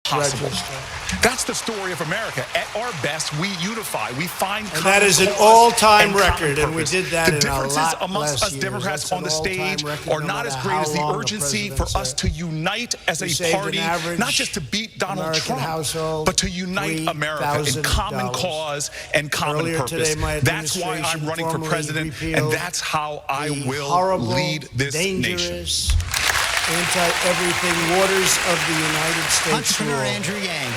possible. That's the story of America. At our best, we unify. We find and that is an all-time record, and we did that in a lot less years. The differences amongst us Democrats on the stage are not as great as the urgency for us to unite as a party, not just to beat Donald Trump, but to unite America in common cause and common purpose. That's why I'm running for president, and that's how I will lead this nation. Anti-everything waters of the United States. Entrepreneur Andrew Yang.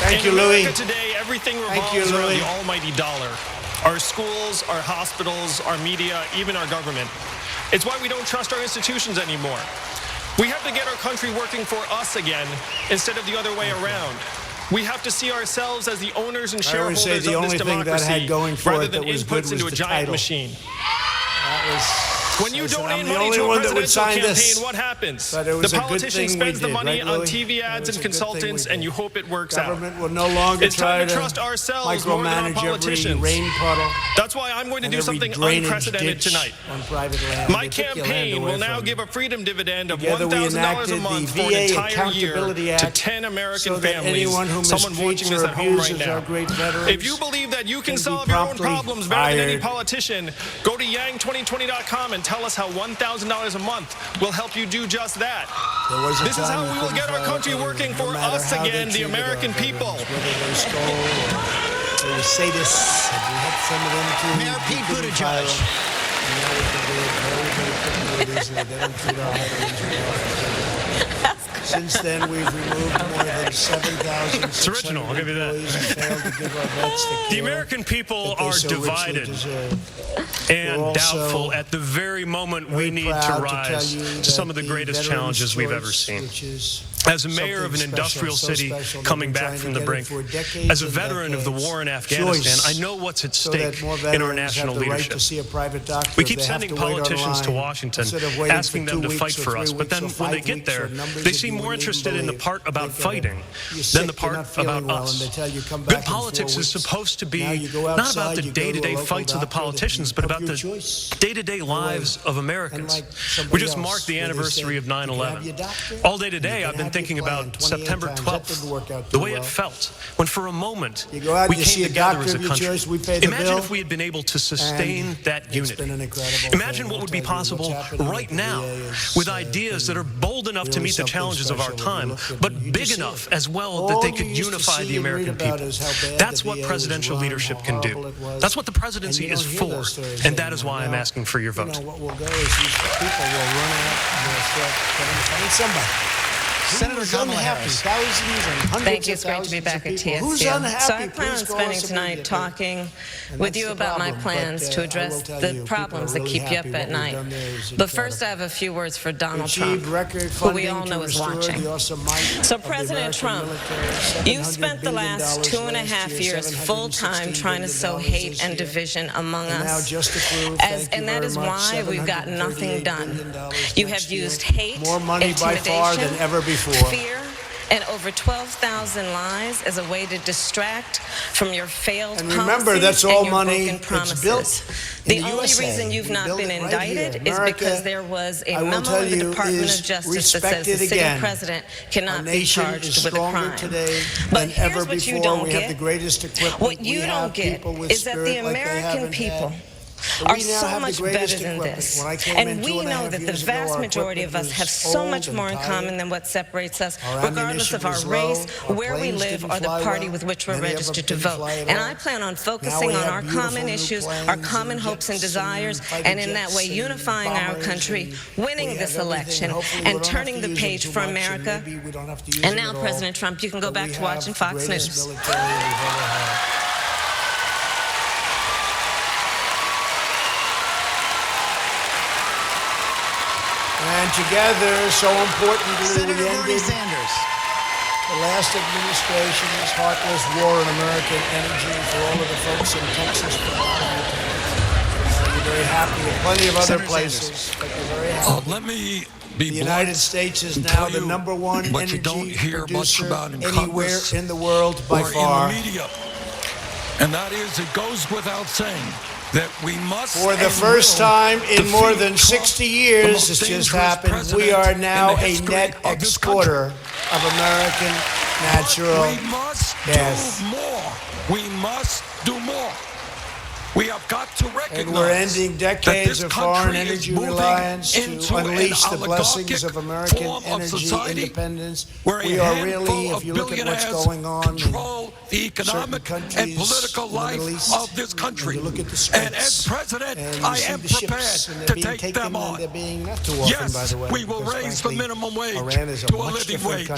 Thank you, Louis. Today, everything revolves around the almighty dollar. Our schools, our hospitals, our media, even our government. It's why we don't trust our institutions anymore. We have to get our country working for us again instead of the other way around. We have to see ourselves as the owners and shareholders of this democracy rather than inputs into a giant machine. When you donate money to a presidential campaign, what happens? The politician spends the money on TV ads and consultants, and you hope it works out. It's time to trust ourselves more than our politicians. That's why I'm going to do something unprecedented tonight. My campaign will now give a freedom dividend of $1,000 a month for an entire year to 10 American families, someone watching this at home right now. If you believe that you can solve your own problems better than any politician, go to yang2020.com and tell us how $1,000 a month will help you do just that. This is how we will get our country working for us again, the American people. Mayor Pete Buttigieg. Since then, we've removed more than 7,000. It's original, I'll give you that. The American people are divided and doubtful at the very moment we need to rise to some of the greatest challenges we've ever seen. As a mayor of an industrial city coming back from the brink, as a veteran of the war in Afghanistan, I know what's at stake in our national leadership. We keep sending politicians to Washington, asking them to fight for us, but then when they get there, they seem more interested in the part about fighting than the part about us. Good politics is supposed to be not about the day-to-day fights of the politicians, but about the day-to-day lives of Americans. We just marked the anniversary of 9/11. All day today, I've been thinking about September 12th, the way it felt when for a moment we came together as a country. Imagine if we had been able to sustain that unity. Imagine what would be possible right now with ideas that are bold enough to meet the challenges of our time, but big enough as well that they could unify the American people. That's what presidential leadership can do. That's what the presidency is for, and that is why I'm asking for your vote. Senator Kamala Harris. Thank you. It's great to be back at TSU. So I plan on spending tonight talking with you about my plans to address the problems that keep you up at night. But first, I have a few words for Donald Trump, who we all know is watching. So President Trump, you spent the last 2.5 years full-time trying to sow hate and division among us. And that is why we've got nothing done. You have used hate, intimidation, fear, and over 12,000 lies as a way to distract from your failed policies. And remember, that's all money that's built. The only reason you've not been indicted is because there was a memo in the Department of Justice that says the sitting president cannot be charged with a crime. But here's what you don't get. What you don't get is that the American people are so much better than this. And we know that the vast majority of us have so much more in common than what separates us, regardless of our race, where we live, or the party with which we're registered to vote. And I plan on focusing on our common issues, our common hopes and desires, and in that way unifying our country, winning this election, and turning the page for America. And now, President Trump, you can go back to watching Fox News. And together, so importantly, Senator we Bernie ended Sanders. the last administration's heartless war on American energy for all of the folks in Texas. You're very happy. Plenty of other places, but you're very happy. Let me be the United States is now the #1 energy producer anywhere in the world by far. In the media. And that is, it goes without saying, that we must. For the first time in more than 60 years, this just happened, we are now a net exporter of American natural gas. We must do more. We must do more. We have got to recognize and we're ending decades of foreign energy reliance to unleash the blessings of American energy independence. We are really, if you look at what's going on in the economic and political life of this country. Look at the and as president, I am prepared to take them on. Yes, we will raise the minimum wage to a living wage.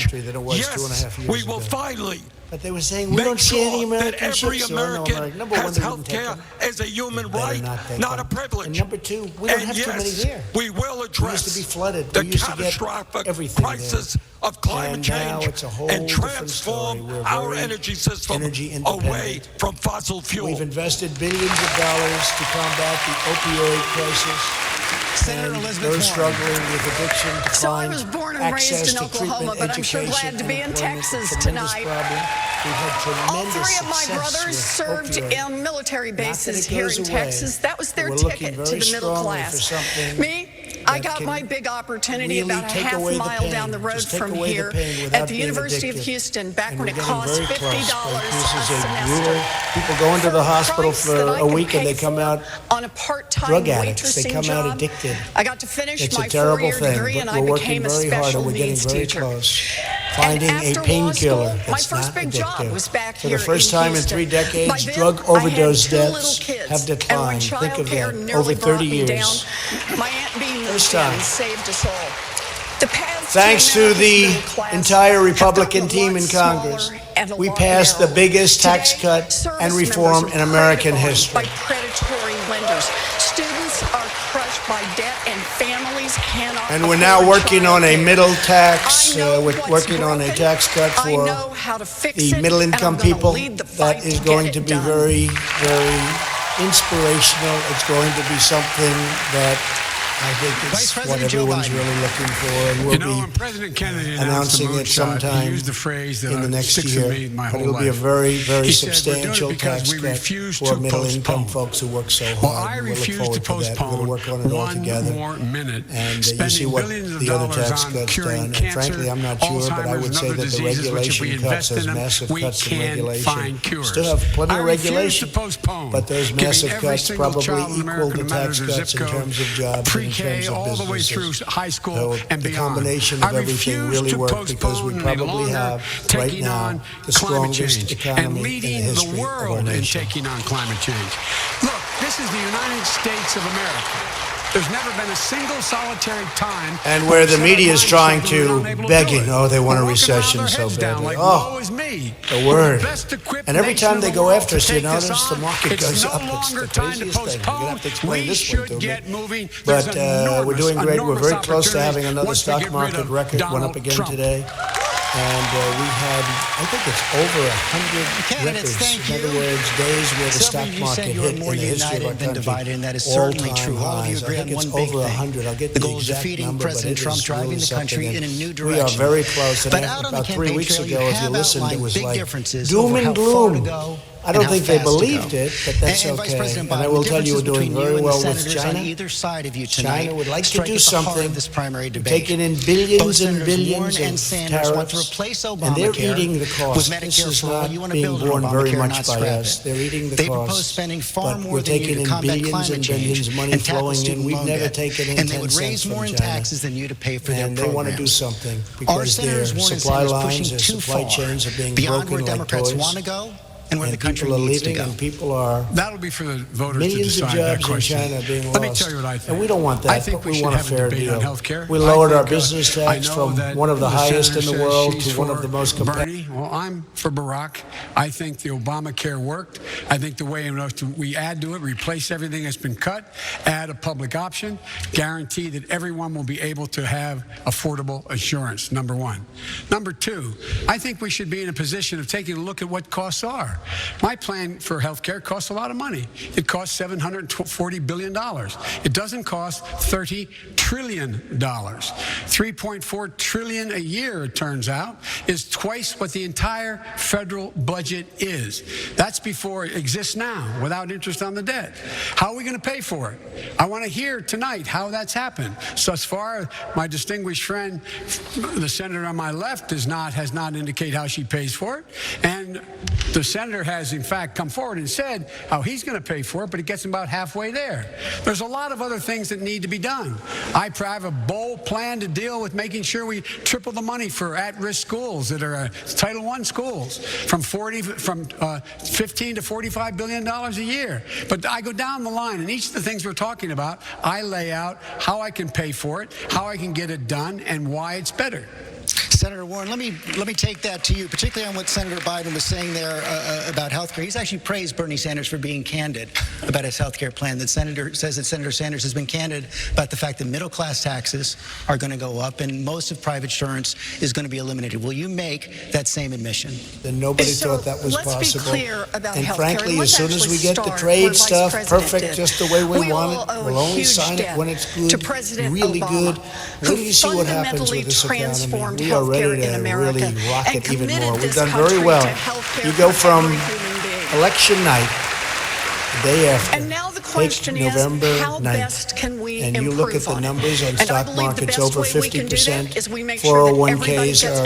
Yes, we will finally. But they were saying we don't see any American ships. Every American has health care as a human right, not a privilege. And number two, we don't have too many here. We will address we used to be flooded. the catastrophic crisis of climate change and transform our energy system away from fossil fuel. We've invested billions of dollars to combat the opioid crisis. Senator Elizabeth Warren. Struggling with addiction to So I was born and raised in Oklahoma, but I'm sure glad to be in Texas tonight. All three of my brothers served in military bases here in Texas. That was their ticket to the middle class. Me? I got my big opportunity about a half mile down the road from here at the University of Houston, back when it cost $50 a semester. People go into the hospital for a week and they come out on a part-time drug addicts. They come out addicted. I got to finish my it's a terrible four-year degree and I became a special needs teacher. Finding a painkiller that's my first big job was back here for the first time in 3 decades, drug overdose deaths have declined. Think of that, over 30 years. My Aunt Bee First time. saved us all. Thanks to the entire Republican team in Congress, we passed the biggest tax cut and reform in American history. By predatory lenders. Students are crushed by debt and families cannot. And we're now working on a middle tax, we're working on a tax cut for the middle income people. That is going to be very, very inspirational. It's going to be something that I think it's what everyone's really looking for, and we'll be President Kennedy announcing it sometime in the next year. But it'll be a very, very substantial tax cut for middle-income folks who work so hard. We look forward to that. We're going to work on it all together. And you see what the other tax cuts done. And frankly, I'm not sure, but I would say that the regulation cuts, those massive cuts in regulation, still have plenty of regulation, but those massive cuts probably equal the tax cuts in terms of jobs. Pre-K all the way through high school and beyond. The combination of everything really worked because we probably have right now the strongest economy in the history of our nation. And taking on climate change. Look, this is the United States of America. There's never been a single solitary time. And where the media is trying to begging, oh, they want a recession so badly. Oh, the word. And every time they go after us, you notice the market goes up. It's the craziest thing. You're going to have to explain this one to me. But we're doing great. We're very close to having another stock market record. Went up again today. And we had, I think it's over 100 records. In other words, days where the stock market hit in the history of our country. All-time highs. I think it's over 100. I'll get the exact number, but it is really something. And we are very close. And about 3 weeks ago, if you listened, it was like doom and gloom. I don't think they believed it, but that's okay. And I will tell you, we're doing very well with China. China would like to do something, taking in billions and billions of tariffs, and they're eating the cost. This is not being borne very much by us. They're eating the cost, but we're taking in billions and billions, money flowing in. We've never taken in 10 cents from China, and they want to do something because their supply lines, their supply chains are being broken like toys. And where the country needs to go. And people are that'll be for the voters millions to decide of jobs that question. in China being lost. Let me tell you what I think. And we don't want that. I think we want a fair deal. We lowered our business tax from one of the highest in the world to one of the most competitive. Well, I'm for Barack. I think the Obamacare worked. I think the way in which we add to it, replace everything that's been cut, add a public option, guarantee that everyone will be able to have affordable insurance, number one. Number two, I think we should be in a position of taking a look at what costs are. My plan for health care costs a lot of money. It costs $740 billion. It doesn't cost $30 trillion. $3.4 trillion a year, it turns out, is twice what the entire federal budget is. That's before it exists now, without interest on the debt. How are we going to pay for it? I want to hear tonight how that's happened. So as far, my distinguished friend, the senator on my left, has not indicated how she pays for it. And the senator has, in fact, come forward and said how he's going to pay for it, but he gets about halfway there. There's a lot of other things that need to be done. I have a bold plan to deal with making sure we triple the money for at-risk schools that are Title I schools from $15 to $45 billion a year. But I go down the line, and each of the things we're talking about, I lay out how I can pay for it, how I can get it done, and why it's better. Senator Warren, let me take that to you, particularly on what Senator Biden was saying there about health care. He's actually praised Bernie Sanders for being candid about his health care plan. That Senator Sanders has been candid about the fact that middle-class taxes are going to go up and most of private insurance is going to be eliminated. Will you make that same admission? Then nobody thought that was possible. Let's be clear about and health frankly, care. as soon as we get the trade stuff perfect, just the way we want it, we'll only sign it when it's good, really good. Wait till you see what happens with this economy. We are ready to really rock it even more. We've done very well. You go from election night, the day after, and now the question is, November how 9th, best can we and you look at the numbers on stock markets, over 50%, 401ks are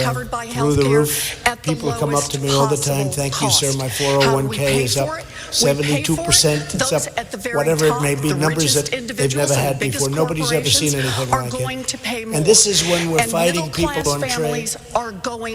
through the roof. People come up to me all the time, thank you, sir, my 401k is up 72%, it's up whatever it may be, numbers that they've never had before. Nobody's ever seen anything like it. And this is when we're fighting people on trade,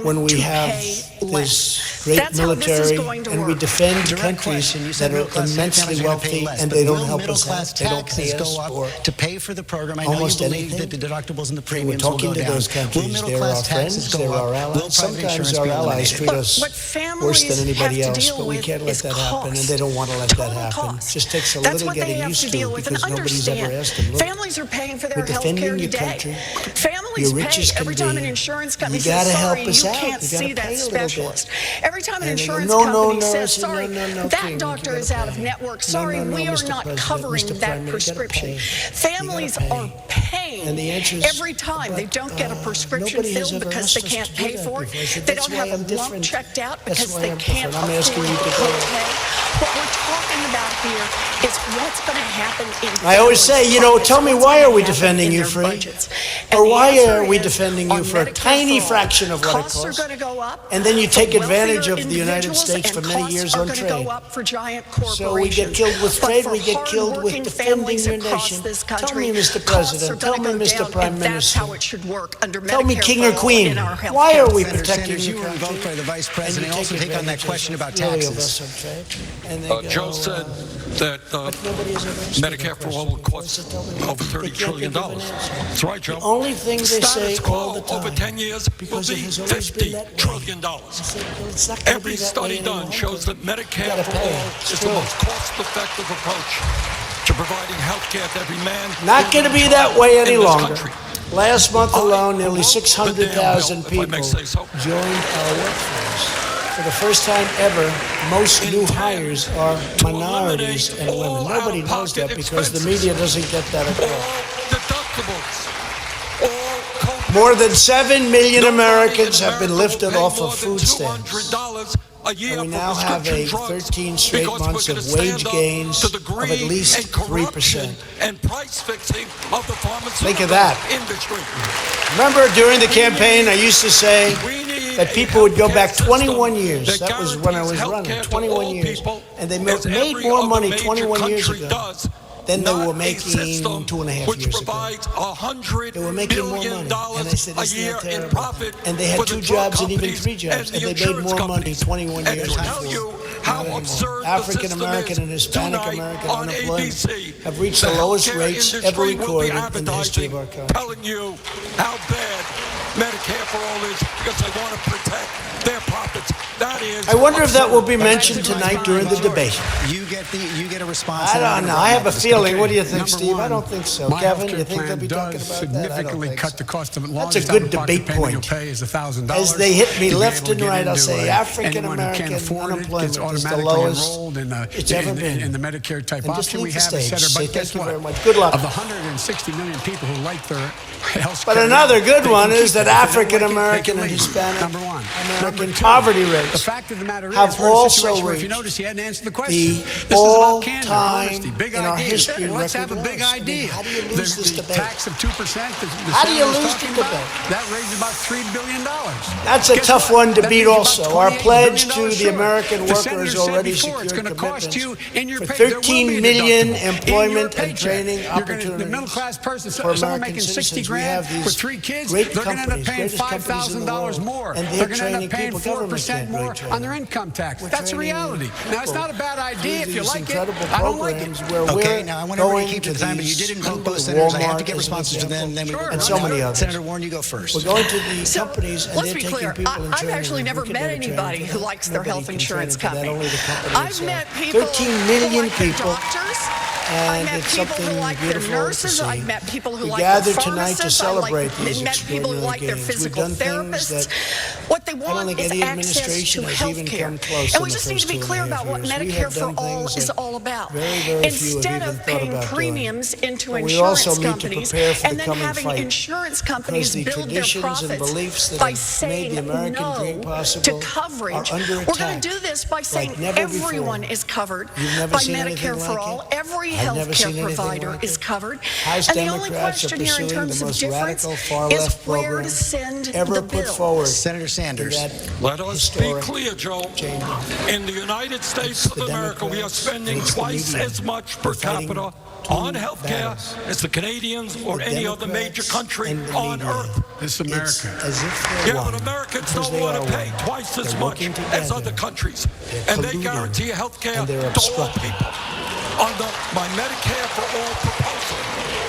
when we have this great military, and we defend countries that are immensely wealthy, and they don't help us out. They don't pay us for to pay for the program. I know you believe that the deductibles and the premiums will go down. We're talking to those countries. They're our friends. They're our allies. Sometimes our allies treat us worse than anybody else, but we can't let that happen, and they don't want to let that happen. It just takes a little getting used to because nobody's ever asked them. Look, families are paying for their we're health care defending your today. country. Families You're rich as pay can every be. time an insurance company You says, gotta sorry, help us you out. can't You gotta see that pay a little bit. specialist. Every time an And they go, insurance no, company no, says, I said, sorry, no, that King, doctor you is gotta out of pay. network. Sorry, No, we are Mr. not President, covering Mr. that Prime Minister, you gotta prescription. pay. Families You gotta are pay. paying And the answer is, every time they don't get a prescription nobody has filled ever because they asked us can't to do pay that for it. before. I said, They that's don't why have I'm a lump different. checked out That's because why they I'm can't different. I'm asking afford you the to go. copay. What we're talking about here is what's going to happen in I always say, tell me, why are we defending you for? free? Or why are we defending you for a tiny fraction of what it costs? Are costs? going to go up. And then you take for advantage wealthier of the United individuals, States for and many costs years are on gonna trade. Go up for giant corporations. So we get killed with But trade, for we get killed with hardworking defending families your across nation. this Tell country, me, Mr. costs are President, tell gonna me, go Mr. down, Prime and that's Minister. how it should work under Tell me, Medicare King for or all Queen, in our health why care are we Senator protecting Sanders, you your were country? invoked by the Vice And President. you Also take take on that advantage question of about really of taxes. us on trade. And they go, Joe said that nobody has ever asked me Medicare that for all question will cost before, so tell me, over $30 they can't trillion. give an answer. That's right, Joe. The only thing they say Status all the quo time, over 10 years will because be it has always been that way. $50 trillion. I said, well, it's not gonna Every be that study way done anymore. shows that Medicare gotta for pay. all is the most cost-effective approach to providing health care to every man. Not going to be that way any in this longer. country. Last month alone, nearly wrote the 600,000 damn bill, if I may people say so. joined our workforce. For the first time ever, most new hires are minorities and women. Nobody knows that because the media doesn't get that at all. Deductibles. All co-pays. More than 7 million Nobody Americans in have been America lifted will off pay of more than food stamps. $200 a year And we for now have prescription a drugs 13 straight because months we're of gonna wage stand up gains to the of greed at least and corruption 3%. and price fixing of the pharmaceutical Think of that. industry. Remember during the campaign, I used to say We need that a people would go healthcare back system 21 years. That was when I was guarantees running, healthcare to 21 all years. people, And they as made every more other money major 21 years country ago does, than they not were a making system 2.5 which years ago. provides $100 They were making more billion money. And I said, a isn't year that in terrible? profit And they had for 2 the drug jobs and even companies 3 jobs. the And they made insurance more money companies. 21 And years to before. tell you how Not anymore. absurd the African system American is, and Hispanic tonight American on unemployment ABC, have reached the lowest healthcare rates industry ever will be recorded in the history of our advertising, country. telling you how bad Medicare for all is because they want to protect their profits. That is. I wonder if that will be mentioned tonight during the debate. You get a response. I don't know. I have a feeling. What do you think, Steve? I don't think so. Kevin, you think they'll be talking about that? Significantly cut the cost of it. That's a good debate point. As they hit me left and right, I'll say African American unemployment is the lowest it's ever been. In the Medicare type and option we have, etc. But guess what? Very much. Good luck. Of the 160 million people who like their health care. But another good one is that African American and Hispanic American poverty rates the fact of the matter have also reached if you notice, he hadn't answered the question. the all-time in our history. Let's have a big idea. How do you lose this debate? Tax of 2%. How do you lose the debate? That raises about $3 billion. That's a tough one to beat also. Our pledge to the American workers already secured commitments for 13 million employment and training opportunities. The middle-class person, for someone American making 60 citizens. grand with 3 kids, they're going to end up paying $5,000 more. They're going to end up paying 4% more on their income tax. That's a reality. Now, it's not a bad idea if you like it. I don't like it. Okay, now I want everybody to keep to the time, but you did invoke both senators. I have to get responses to them. Then we and so many others. Senator Warren, you go first. We're going to the companies, and let's they're be taking clear. people in training. I've actually never met anybody who likes their health insurance company. I've met people 13 million who like their people. doctors. And I've met it's people something who like their beautiful nurses. to see. I've met people who We like their gathered tonight to pharmacists. celebrate I've these met people who like their gains. physical We've done things therapists. that What they I don't want think is any access administration to has health even care. come close And in we the just need first to be clear 2.5 about what years. We Medicare have for done All things is that all about. very few have Instead even of thought paying about doing. premiums into But we insurance also need to companies prepare for the and then coming having fight. insurance companies Because the build their traditions and profits beliefs that by have saying made the American dream no possible to are coverage. under We're going attack to do this by saying like never everyone before. is covered You've never by seen anything Medicare for like All. it? Every I've never health seen care anything provider like is it. covered. House And the only Democrats are question here in pursuing terms the of most difference radical far is left where program to send ever the put bill. forward. Senator Sanders. Let us be clear, Joe. In the United States of America, we are spending twice as much per capita on health care as the Canadians or any other major country on earth. This is America. But Americans don't want to pay twice as much as other countries. And they guarantee health care to all people. Under my Medicare for All proposal,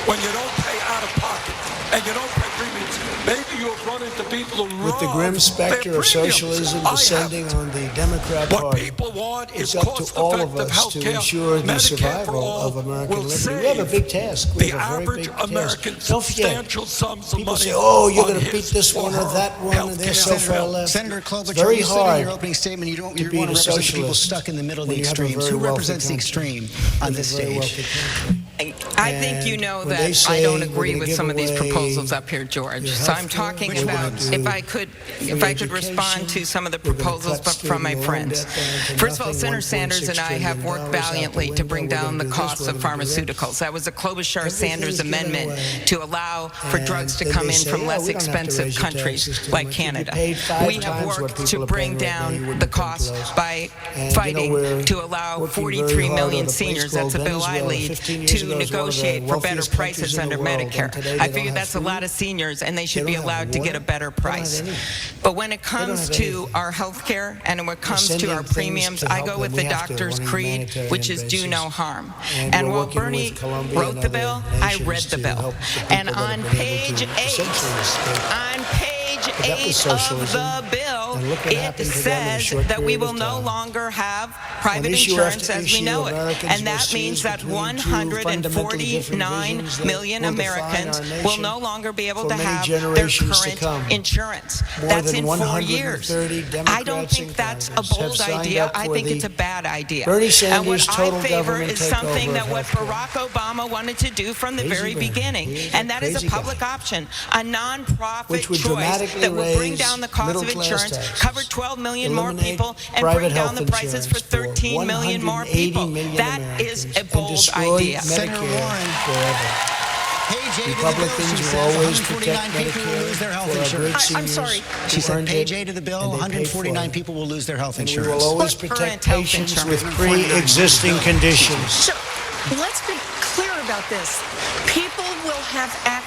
when you don't pay out of pocket and you don't pay premiums, maybe you'll run into people who With the grim specter of socialism descending on the Democrat What Party, people want is it's up to all of cost-effective us health to care. ensure the Medicare for survival all of American will liberty. We have a big task. We the have a very average big American task. Don't forget, substantial sums of people money. say, "Oh, you're on going to beat his this one or her that one," and they're so healthcare. far left. Senator Klobuchar, It's very you said in hard your opening statement you want to beat a represent the people socialist stuck in the middle of the when you have a extremes. very Who wealthy represents the country. extreme on this Very stage? wealthy country. I think you know when they that say I don't we're agree gonna with give some of these away proposals up here, George. your So I'm healthcare, talking we're about gonna do if I could free respond education, to some of the we're gonna proposals cut from my student loan friends. debt down to First of all, nothing, Senator Sanders and I have $1.6 worked trillion out the valiantly to window. bring We're down gonna the do this, cost we're of gonna do that. pharmaceuticals. That was a Klobuchar-Sanders Everything's given amendment away. to allow for drugs to And come then in they from say, less we don't have to expensive raise your countries taxes too like much. If you Canada. paid 5 We have times what worked people to are bring paying right now, you down wouldn't the come cost close. by And, fighting we're to allow working 43 very hard million on a place seniors, called that's a bill I Venezuela. lead, 15 years to ago, it was one of the negotiate for better wealthiest countries prices in under the world, and Medicare. today I they don't figure have that's a lot food. of seniors, and they should They be don't have allowed to get a water. better They don't have price. anything. But when it don't comes have to anything. our health care and when it comes to sending our things premiums, to I help go them. with We the have to doctor's on a creed, humanitarian which is do basis. no harm. And And we're while working Bernie with Colombia wrote and the other bill, I nations read the to bill. help the people And that have on been able page to 8, essentially escape. on page But that 8 was of socialism. the bill, And look what it happened to them in a says short that we period will of no time. longer have private issue insurance after as we issue, know it. Americans And that must means choose that between two fundamentally different 149 visions that million will define Americans our will nation no longer be able for to many have their generations to current come. insurance. More That's than in 4 130 years. Democrats I don't think in that's a Congress bold have signed idea. up I for think the it's a bad idea. Bernie And what Sanders I total favor government is something takeover that of what healthcare. Barack Obama wanted to do from the Crazy very Bernie. beginning, He is a and that is a crazy guy. public option, a non-profit Which would choice dramatically that will bring raise down the cost of middle-class insurance, taxes, cover 12 million more eliminate people, and private bring down health the prices for insurance 13 million more 180 people. million That is Americans a and bold destroy idea. Senator Medicare Warren. forever. Page 8 Republicans of the bill, she will says always 149 protect people will lose their health Medicare for our insurance. great I'm seniors sorry. She who said earned page it, 8 of the bill, and they paid for 149 it. people will lose their health And we insurance. will always What protect current health patients insurance? with pre-existing conditions. So let's be clear about this. People will have access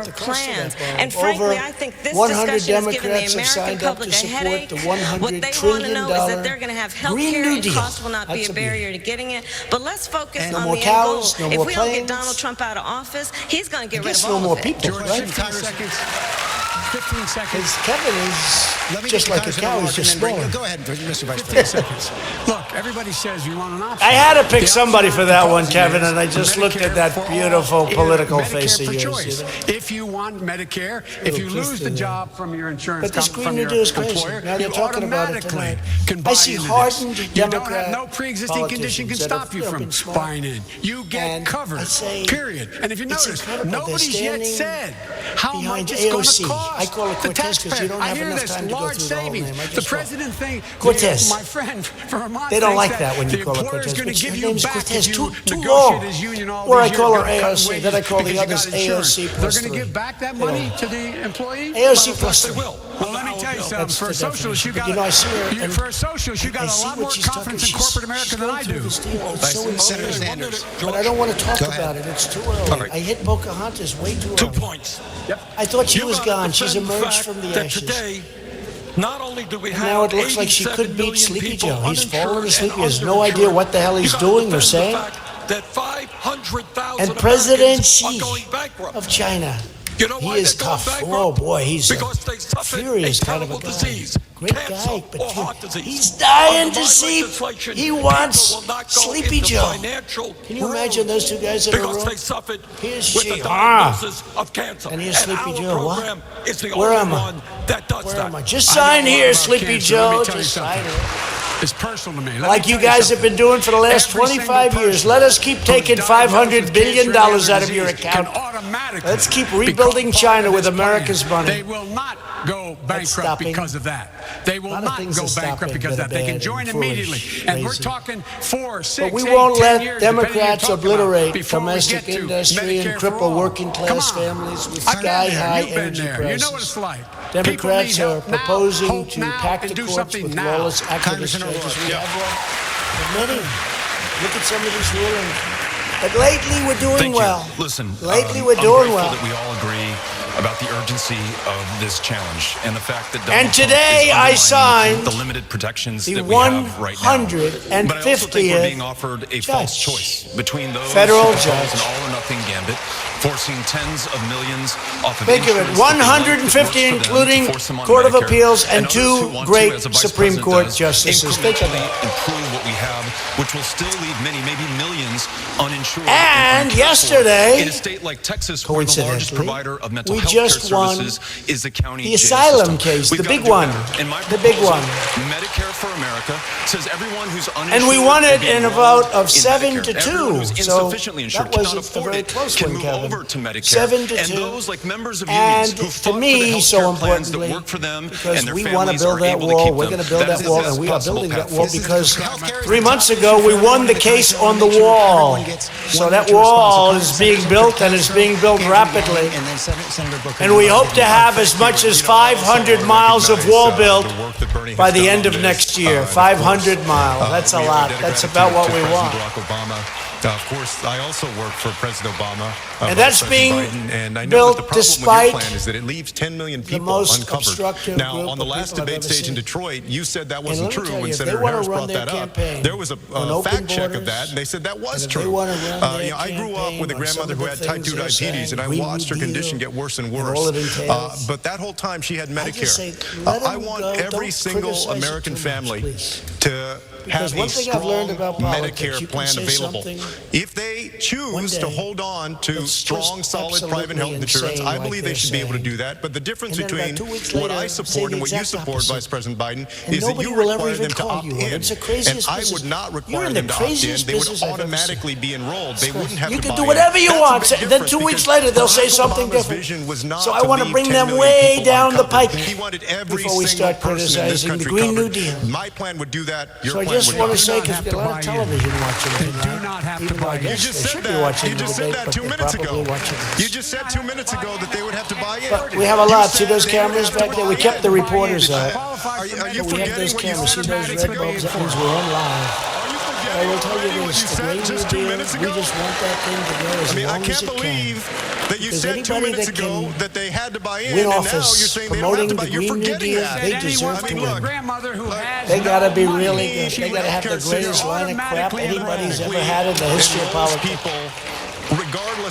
our plans. And frankly, I think this discussion is giving the American public a headache. What they want to know is that they're going to have health care and cost will not be a barrier to getting it. But let's focus on the end goal. If we don't get Donald Trump out of office, he's going to get rid of all of it. George, 15 seconds. 15 seconds. Kevin is just like a cow. He's just smaller. Go ahead, Mr. Vice 15 President. seconds. Look, Everybody says you want an option. I had to pick somebody for that one, Kevin, and I just looked at that beautiful political face of yours. If you want Medicare, if you lose the job from your insurance company, from your employer, you automatically can buy into this. You don't have no pre-existing condition can stop you from buying in. You get covered, period. And if you notice, nobody's yet said how much it's going to cost. I call it Cortez because you don't have enough time to go through the whole name. The president thing, Cortez. My friend Vermont, they don't like that when you call it Cortez. Cortez. Going to give you back Cortez if you too negotiate long. his union all Or I these call years, her AOC. Then I call the others AOC plus They're going 3. to give back that money to the employee? AOC plus 3. Well, let me tell you something. For a socialist, you got for a socialist, you got a lot more confidence in corporate America than I do. Senator Sanders. But I don't want to talk about it. It's too early. I hit Pocahontas way too early. 2 points. I thought she was gone. She's emerged from the ashes. Today, not only do we have now it looks like she could beat Sleepy Joe. He's fallen asleep. He has no idea what the hell he's doing or saying. And President Xi of China, he is tough. Oh boy, he's a furious kind of a guy. Great guy, but he's dying to see. He wants Sleepy Joe. Can you imagine those two guys in a room? Here's Xi, and here's Sleepy Joe. What? Where am I? Where am I? Just sign here, Sleepy Joe. Just sign it. It's personal to me. Like you guys have been doing for the last 25 years. Let us keep taking $500 billion out of your account. Let's keep rebuilding China with America's money. They will not go bankrupt because of that. They will not go bankrupt because of that. They can join immediately. And we're talking 4, 6, 8, 10 years. But we won't let Democrats obliterate domestic industry and cripple working class families with sky-high energy prices. You know what it's like. Democrats are proposing to pack the courts with lawless activist judges. We have one. Many. Look at some of these rulings. But lately we're doing well. Listen, lately we're doing well. That we all agree about the urgency of this challenge and the fact that and today I signed the limited protections the that we have right now. 150th but I also think we're being offered a false choice between those federal who judge propose an all-or-nothing gambit, forcing tens of millions off of think of it, 150, including Court of Appeals and 2 great Supreme Court justices. Think of it. Improve what we have, which will still leave many, maybe millions, uninsured. And yesterday, in a state like Texas, where the largest provider of mental we health care just won services is the county the asylum case, the big one, the big one. Medicare for America says everyone who's uninsured, and we won it in a vote of 7 to 2. So that wasn't a very close one, Kevin. To Medicare, 7 to 2. And those like members of and unions to me, so importantly, because we want to build that wall, we're going to build that wall, and we are building that wall because 3 months ago we won the case on the wall. So that wall is being built and is being built rapidly. And we hope to have as much as 500 miles of wall built by the end of next year. 500 miles. That's a lot. That's about what we want. Of course, I also work for President Obama. And that's being and I know built that the problem despite with your plan is that it leaves 10 million people uncovered. Now, on the last debate stage in Detroit, you said that wasn't true when Senator Harris brought that up. There was a fact check of that, and they said that was true. I grew up with a grandmother who had type 2 diabetes, and I watched her condition get worse and worse. But that whole time, she had Medicare. I want every single American family to have a strong Medicare plan available. If they choose to hold on to strong, solid private health insurance, I believe they should be able to do that. But the difference between what I support and what you support, Vice President Biden, is that you require them to opt in. And I would not require them to opt in. They would automatically be enrolled. They wouldn't have to buy in. You can do whatever you want. Then 2 weeks later, they'll say something different. So I want to bring them way down the pike before we start criticizing the Green New Deal. My plan would do that. So I just want to say, because we have a lot of television watching tonight. They do not have to buy in. You just said that. You just said that 2 minutes ago. You just said 2 minutes ago that they would have to buy in. But we have a lot. See those cameras back there? We kept the reporters out. Are you we have those cameras. See those red bulbs? That means we're on live. I will tell you this, the Green New Deal, we just want that thing to go as long as it can. I can't believe that you said 2 minutes ago that they had to buy in, win and now you're office saying they don't have to buy in. You're forgetting that. They deserve to win. They got to be really good. They got to have the greatest line of crap anybody's ever had in the history of politics. Regardless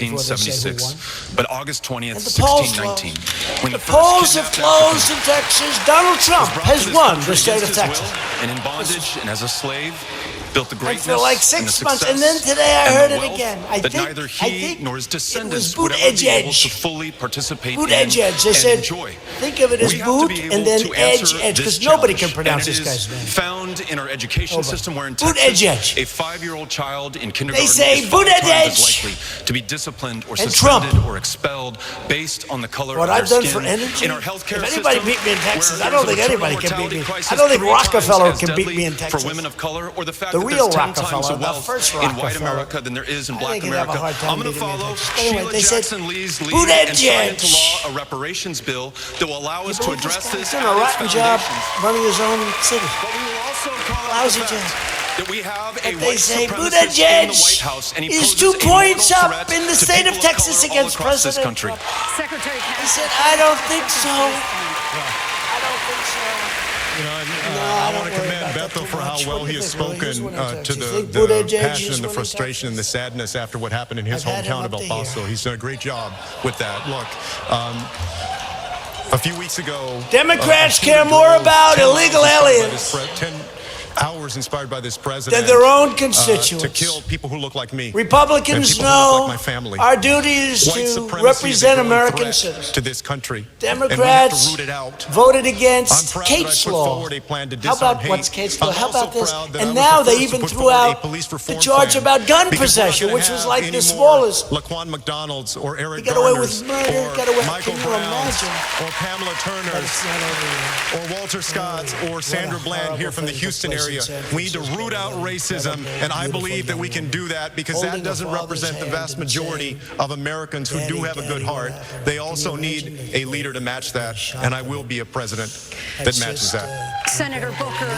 1776, but August 20th, And the polls 1619. When The polls have closed in Texas. Donald Trump has won the state of Texas. And in bondage and as a slave, built the And greatness for like and the 6 months, success and then today I and heard the it wealth again. that neither he nor his descendants would ever be able to fully participate in They and said, enjoy. think of it as We have to boot be and able then to answer edge, this because nobody can challenge, pronounce and this it guy's is name. found found in our education system, where in Texas, a 5-year-old child in kindergarten is 5 times as likely to be disciplined or suspended or expelled based on the color of their skin. For energy? In our healthcare system, if anybody beat me in Texas, I don't think anybody can beat me. I don't think Rockefeller can beat me in Texas. For women of color, or the fact that there's 10 times the wealth in white America than there is in black America. I'm going to follow Sheila Jackson Lee's lead and sign into law a reparations bill that will allow us to address this. He's done a rotten job running his own city. But we will also call out the fact that we have a white supremacist in the White House, and he is poses 2 points up in the state of Texas against President Trump. Secretary He said, I don't think so. I don't think so. You know, I want to commend Beto for how well he has spoken to the passion and the frustration and the sadness after what happened in his hometown of El Paso. He's done a great job with that. Look, a few weeks ago, Democrats care more about illegal aliens 10 hours inspired by this president than their own constituents. To kill people who look like me. Republicans know my family. Our duty is to represent American citizens. To this country. Democrats root it out. Voted against Kate's law. How about what's Kate's law? How about this? And now they even threw out the charge about gun possession, which was like the smallest. Laquan McDonald's or Eric Garner's, got away with murder, got away. Michael Brown's, or Pamela Turner's, or Walter Scott's, or Sandra Bland here from the Houston area. We need to root out racism, and I believe that we can do that because that doesn't represent the vast majority of Americans who do have a good heart. They also need a leader to match that, and I will be a president that matches that. Senator Booker,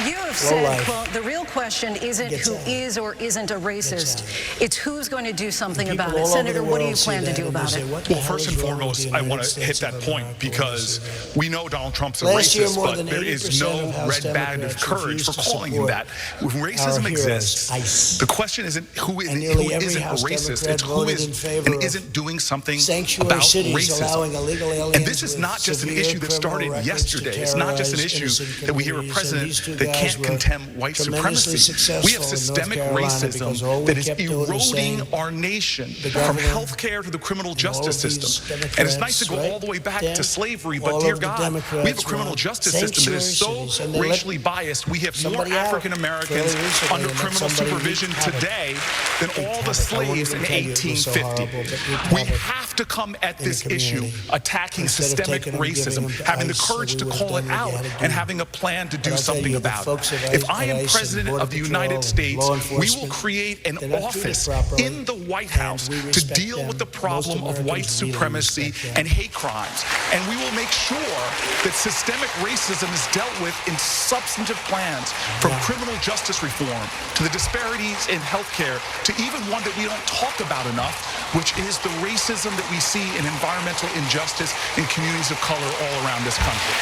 you have said, quote, the real question isn't who is or isn't a racist. It's who's going to do something about it. Senator, what do you plan to do about it? Well, first and foremost, I want to hit that point because we know Donald Trump's a racist, but there is no red badge of courage for calling him that. When racism exists, the question isn't who isn't a racist, it's who is and isn't doing something about racism. And this is not just an issue that started yesterday. It's not just an issue that we hear a president that can't contemn white supremacy. We have systemic racism that is eroding our nation from healthcare to the criminal justice system. And it's nice to go all the way back to slavery, but dear God, we have a criminal justice system that is so racially biased. We have more African Americans under criminal supervision today than all the slaves in 1850. We have to come at this issue attacking systemic racism, having the courage to call it out, and having a plan to do something about it. If I am president of the United States, we will create an office in the White House to deal with the problem of white supremacy and hate crimes. And we will make sure that systemic racism is dealt with in substantive plans, from criminal justice reform to the disparities in healthcare to even one that we don't talk about enough, which is the racism that we see in environmental injustice in communities of color all around this country.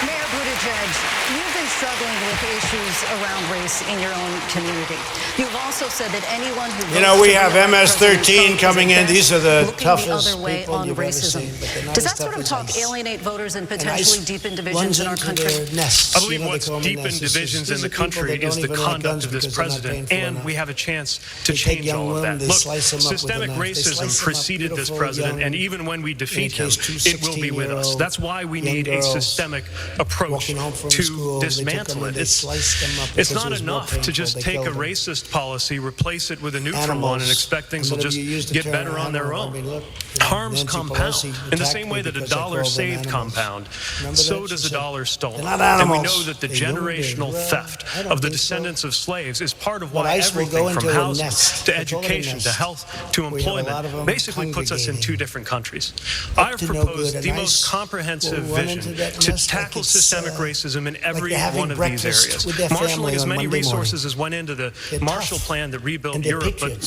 Mayor Buttigieg, you've been struggling with issues around race in your own community. You've also said that anyone who we have MS-13 coming in. These are the toughest the other way on racism. Does that sort of talk alienate voters and potentially deepen divisions in our country? I believe what's deepened divisions in the country is the conduct of this president, and we have a chance to change all of that. Look, systemic racism preceded this president, and even when we defeat him, it will be with us. That's why we need a systemic approach to dismantle it. It's not enough to just take a racist policy, replace it with a neutral one, and expect things will just get better on their own. Harms compound. In the same way that a dollar saved compound, so does a dollar stolen. And we know that the generational theft of the descendants of slaves is part of why everything from housing to education to health to employment basically puts us in two different countries. I have proposed the most comprehensive vision to tackle systemic racism in every one of these areas, marshaling as many resources as went into the Marshall Plan that rebuilt Europe, but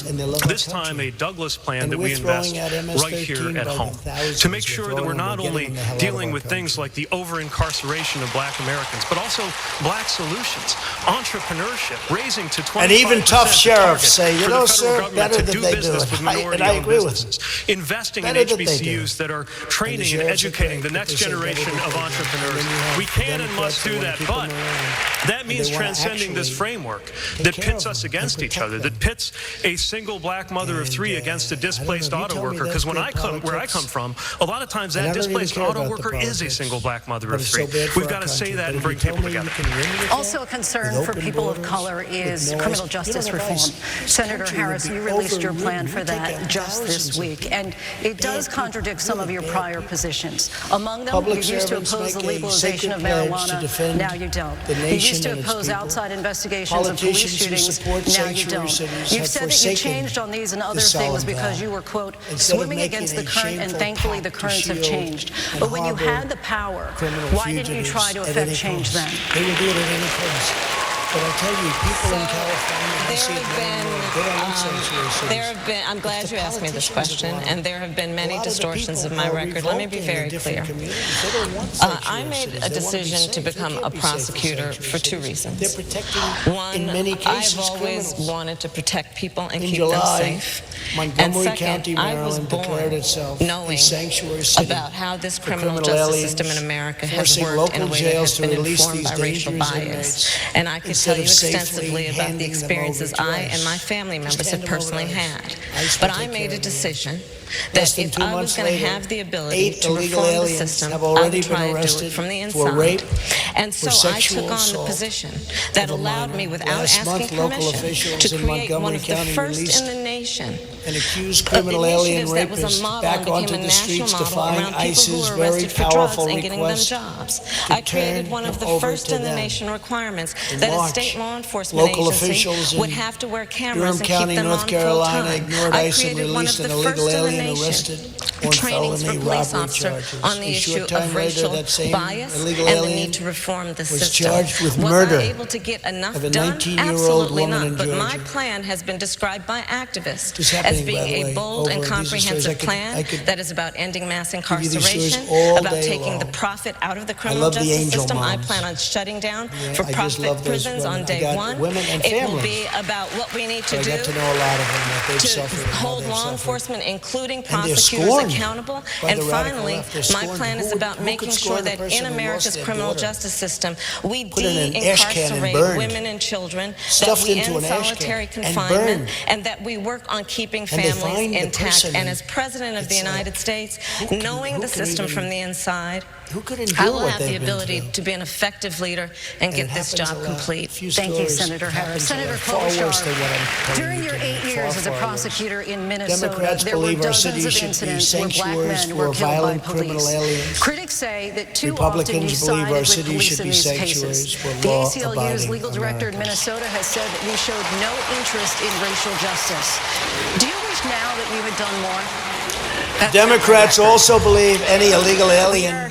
this time a Douglas Plan that we invest right here at home to make sure that we're not only dealing with things like the over-incarceration of black Americans, but also black solutions, entrepreneurship, raising to 25%. And even tough sheriffs say, sir, better that they do it. And I agree with them. Investing in HBCUs that are training and educating the next generation of entrepreneurs we can and must do that, but that means transcending this framework that pits us against each other, that pits a single black mother of 3 against a displaced auto worker. Because where I come from, a lot of times that displaced auto worker is a single black mother of 3. We've got to say that and bring people together. Also a concern for people of color is criminal justice reform. Senator Harris, you released your plan for that just this week, and it does contradict some of your prior positions. Among them, you used to oppose the legalization of marijuana, now you don't. You used to oppose outside investigations of police shootings, now you don't. You've said that you changed on these and other things because you were, quote, swimming against the current, and thankfully the currents have changed. But when you had the power, why didn't you try to affect change then? They will do it at any place. But I tell you, people in California, I'm glad you asked me this question, and there have been many distortions of my record. Let me be very clear. I made a decision to become a prosecutor for 2 reasons. One, I've always wanted to protect people and keep them safe. And second, I was born knowing about how this criminal justice system in America has worked in a way that has been informed by racial bias. And I could tell you extensively about the experiences I and my family members have personally had. But I made a decision that if I was going to have the ability to reform the system, I would try to do it from the inside. And so I took on the position that allowed me, without asking permission, to create one of the first in the nation and accused criminal alien rapists back onto the streets, defying ICE's very powerful request I created one of the first in the nation requirements that a state law enforcement agency would have to wear cameras and keep them on full time. I created one of the first in the nation trainings for police officers on the issue of racial bias and the need to reform the system. Was I able to get enough done? Absolutely not. But my plan has been described by activists as being a bold and comprehensive plan that is about ending mass incarceration, about taking the profit out of the criminal justice system. I plan on shutting down for-profit prisons on day one. It will be about what we need to do to hold law enforcement, including prosecutors, accountable. And finally, my plan is about making sure that in America's criminal justice system, we de-incarcerate women and children, that we end solitary confinement, and that we work on keeping families intact. And as President of the United States, knowing the system from the inside, I will have the ability to be an effective leader and get this job complete. Thank you, Senator Harris. Senator Klobuchar, during your 8 years as a prosecutor in Minnesota, there were dozens of incidents where black men were killed by police. Critics say that too often you sided with police in these cases. The ACLU's legal director in Minnesota has said that you showed no interest in racial justice. Do you wish now that you had done more? Democrats also believe any illegal alien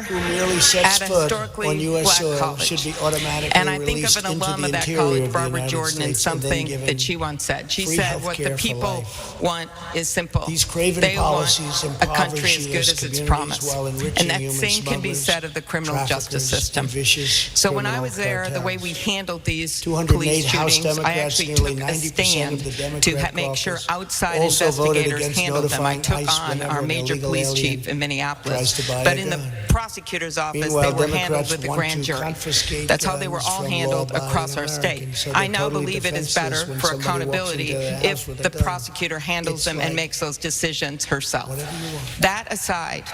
who merely sets foot on U.S. soil should be automatically and I think released of an into alum the of that interior college, of the Barbara United Jordan, and States and then something given that she once said. She free said, what the healthcare for people life. want is simple. These craven they policies want a country as good impoverish as its communities promise. while enriching And that human same can be smugglers, said of the criminal justice traffickers, system. and vicious So when I criminal was there, the way we cartels. handled these 208 police House shootings, I Democrats, actually nearly took a 90% stand of the to Democrat make sure caucus outside also voted investigators against handled them. I notifying took ICE on whenever our an major illegal police alien chief in Minneapolis. tries to buy But a in the gun. prosecutor's office, Meanwhile, they were handled Democrats with the want grand to jury. confiscate That's how they were guns all from handled law-abiding across our state. Americans, so I they're now totally believe it is defenseless better when for somebody walks accountability into their house if with a the gun. prosecutor handles It's them and like, makes those decisions herself. whatever you want. That aside,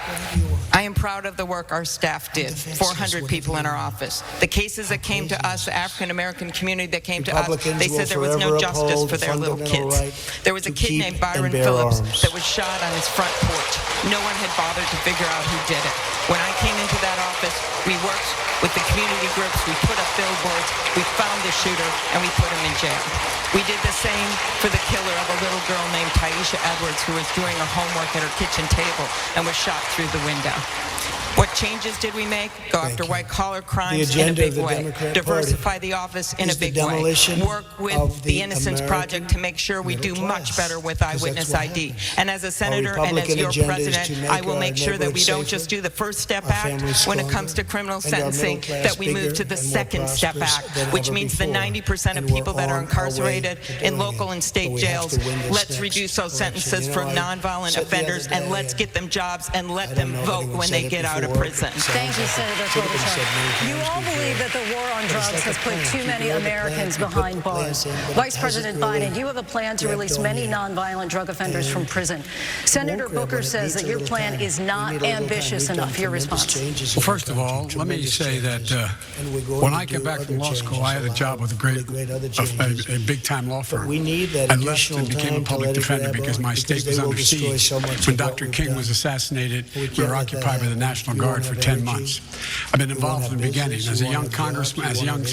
I am proud of the work our staff did. 400 people in our office. The cases that came to us, the African American community that came to us, they said there was no justice for their little kids. There was a kid named Byron Phillips that was shot on his front porch. No one had bothered to figure out who did it. When I came into that office, we worked with the community groups, we put up billboards, we found the shooter, and we put him in jail. We did the same for the killer of a little girl named Taisha Edwards, who was doing her homework at her kitchen table and was shot through the window. What changes did we make? Go after white-collar crimes in a big way. Diversify the office in a big way. Work with the Innocence Project to make sure we do much better with eyewitness ID. And as a senator and as your president, I will make sure that we don't just do the First Step Act when it comes to criminal sentencing, that we move to the Second Step Act, which means the 90% of people that are incarcerated in local and state jails, let's reduce those sentences for nonviolent offenders and let's get them jobs and let them vote when they get out to prison. Thank you, Senator Klobuchar. You all believe that the war on drugs has put too many Americans behind bars. Vice President Biden, you have a plan to release many nonviolent drug offenders from prison. Senator Booker says that your plan is not ambitious enough. Your response? Well, first of all, let me say that when I came back from law school, I had a job with a big-time law firm. I left and became a public defender because my state was under siege. When Dr. King was assassinated, we were occupied by the National Guard for 10 months. I've been involved from the beginning. As a young congressman, as a young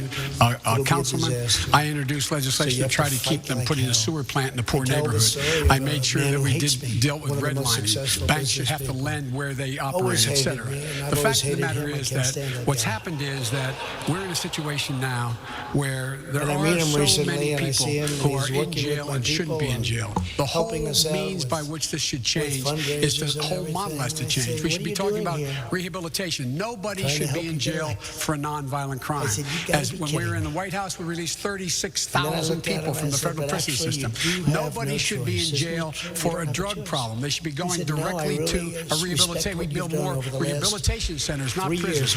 councilman, I introduced legislation to try to keep them putting a sewer plant in the poor neighborhood. I made sure that we dealt with redlining. Banks should have to lend where they operate, etc. The fact of the matter is that what's happened is that we're in a situation now where there are so many people who are in jail and shouldn't be in jail. The whole means by which this should change is the whole model has to change. We should be talking about rehabilitation. Nobody should be in jail for a nonviolent crime. As when we were in the White House, we released 36,000 people from the federal prison system. Nobody should be in jail for a drug problem. They should be going directly to a rehabilitation. We build more rehabilitation centers, not prisons.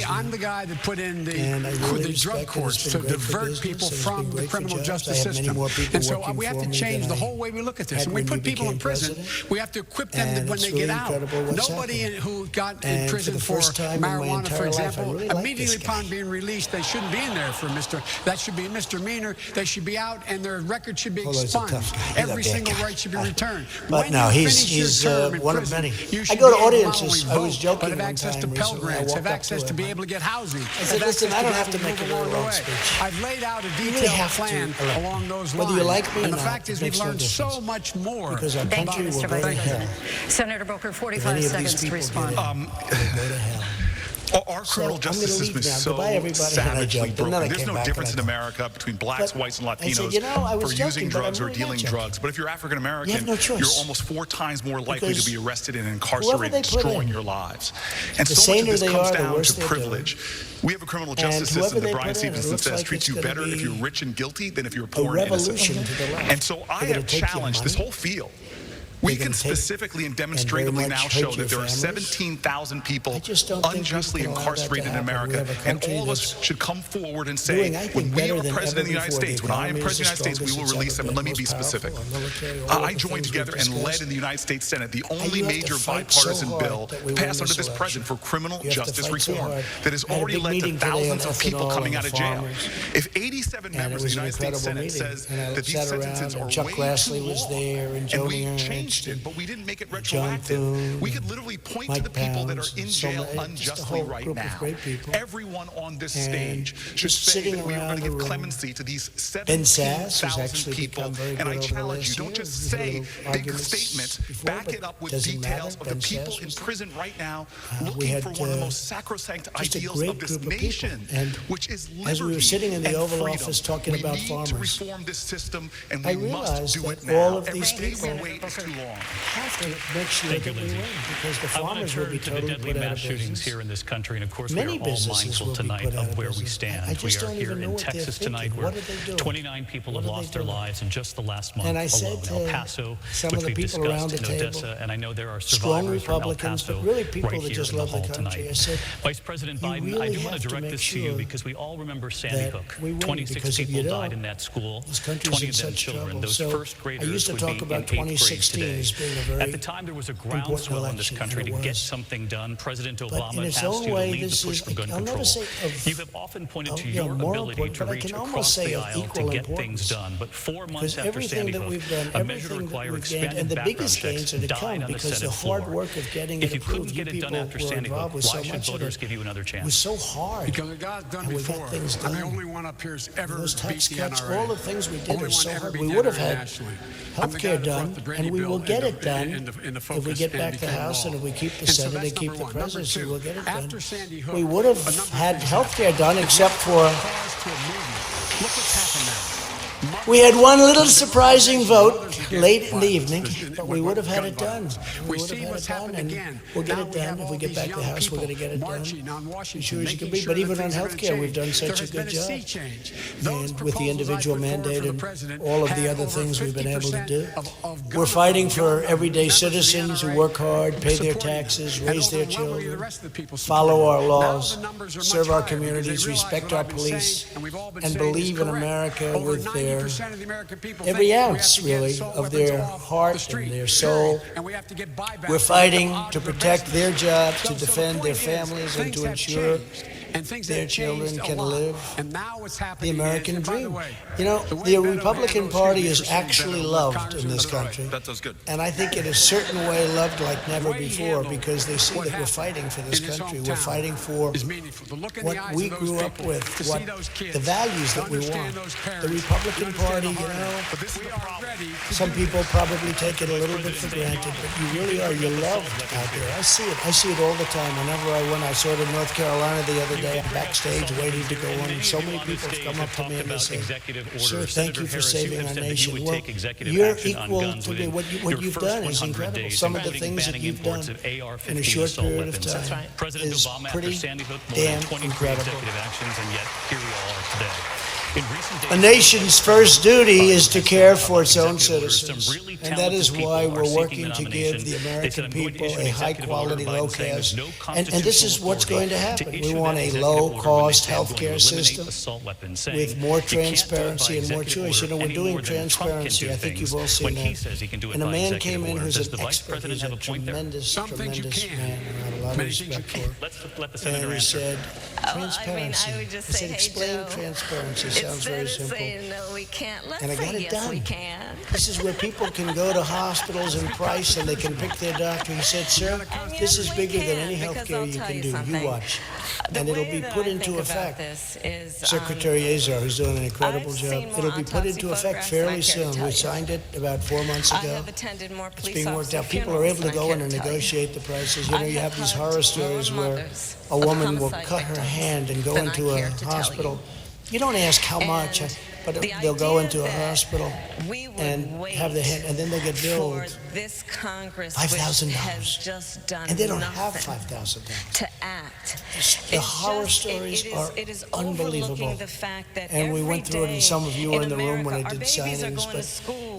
I'm the guy that put in the drug courts to divert people from the criminal justice system. And so we have to change the whole way we look at this. And we put people in prison, we have to equip them when they get out. Nobody who got in prison for marijuana, for example, immediately upon being released, they shouldn't be in there for that should be a misdemeanor. They should be out and their record should be expunged. Every single right should be returned. But no, he's one of many. I go to audiences. I was joking. Have access to Pell Grants, have access to be able to get housing. I said, listen, I don't have to make a very long speech. I've laid out a detailed plan along those lines. Whether you like me or not, and the fact is we've learned so much more. Because our country will go to hell. Senator Booker, 45 seconds to respond. Our criminal justice system is so savagely broken. There's no difference in America between blacks, whites, and Latinos for using drugs or dealing drugs. But if you're African American, you're almost 4 times more likely to be arrested and incarcerated, destroying your lives. And so much of this comes down to privilege. We have a criminal justice system that Brian Stevenson says treats you better if you're rich and guilty than if you're poor and innocent. And so I have challenged this whole field. We can specifically and demonstratively now show that there are 17,000 people unjustly incarcerated in America, and all of us should come forward and say, when we are president of the United States, when I am president of the United States, we will release them. And let me be specific. I joined together and led in the United States Senate the only major bipartisan bill passed under this president for criminal justice reform that has already led to thousands of people coming out of jail. If 87 members of the United States Senate says that these sentences are way too long, and we changed it, but we didn't make it retroactive. We could literally point to the people that are in jail unjustly right now. Everyone on this stage should say that we are going to give clemency to these 17,000 people. And I challenge you, don't just say big statements, back it up with details of the people in prison right now looking for one of the most sacrosanct ideals of this nation, which is liberty as we were sitting in the Oval Office talking about farmers, we need to reform this system, and we must do it now. All of these people have to make sure that we win, because the farmers will be totally put out of shootings here in this country, and of course we are all mindful tonight of where we stand. We are here in Texas tonight, where 29 people have lost their lives in just the last month alone. El Paso, which we've discussed, in Odessa, and I know there are survivors from El Paso right here in the hall tonight. Vice President Biden, I do want to direct this to you because we all remember Sandy Hook. 26 people died in that school, 20 of them children. Those first graders would be in 8th grade today. At the time, there was a groundswell in this country to get something done. President Obama asked you to lead the push for gun control. You have often pointed to your ability to reach across the aisle to get things done. But 4 months after Sandy Hook, a measure to require expanded background checks died on the Senate floor. If you couldn't get it done after Sandy Hook, why should voters give you another chance? It was so hard. Because it got done before. I'm the only one up here who's ever beat the NRA. All the things we did were so hard. We would have had health care done, and we will get it done if we get back the House and if we keep the Senate and keep the presidency, we'll get it done. We would have had health care done except for... Look what's happened now. We had one little surprising vote late in the evening, but we would have had it done. We would have had it done, and we'll get it done. If we get back to the House, we're going to get it done. As sure as you can be. But even on health care, we've done such a good job. And with the individual mandate and all of the other things we've been able to do. We're fighting for everyday citizens who work hard, pay their taxes, raise their children, follow our laws, serve our communities, respect our police, and believe in America with their every ounce, really, of their heart and their soul. We're fighting to protect their job, to defend their families, and to ensure their children can live the American dream. You know, the Republican Party is actually loved in this country. And I think in a certain way loved like never before, because they see that we're fighting for this country. We're fighting for what we grew up with, what the values that we want. The Republican Party, you know, some people probably take it a little bit for granted, but you really are. You're loved out there. I see it. I see it all the time. Whenever I went, I saw it in North Carolina the other day. I'm backstage waiting to go on, and so many people have come up to me and they say, "Sir, thank you for saving our nation." Well, you're equal to me. What you've done is incredible. Some of the things that you've done in a short period of time is pretty damn incredible. A nation's first duty is to care for its own citizens, and that is why we're working to give the American people a high-quality, low-cost, and this is what's going to happen. We want a low-cost health care system with more transparency and more choice. You know, we're doing transparency. I think you've all seen that. And a man came in who's an expert. He's a tremendous man. I have a lot of respect for. And he said, transparency. I would just I say, said, hey, explain Joe, transparency. Sounds very simple. Saying, no, we can't. Let's and I got it yes, done. We can. This is where people can go to hospitals and price, and they can pick their doctor. He said, "Sir, this is bigger than any health care you can do. You watch." And it'll be put into effect. Secretary Azar, who's doing an incredible job. It'll be put into effect fairly soon. We signed it about 4 months ago. It's being worked out. People are able to go in and negotiate the prices. You know, you have these horror stories where a woman will cut her hand and go into a hospital. You don't ask how much, but they'll go into a hospital and have their hand, and then they get billed $5,000, and they don't have $5,000 to act. The horror stories are unbelievable, and we went through it, and some of you were in the room when I did signings, but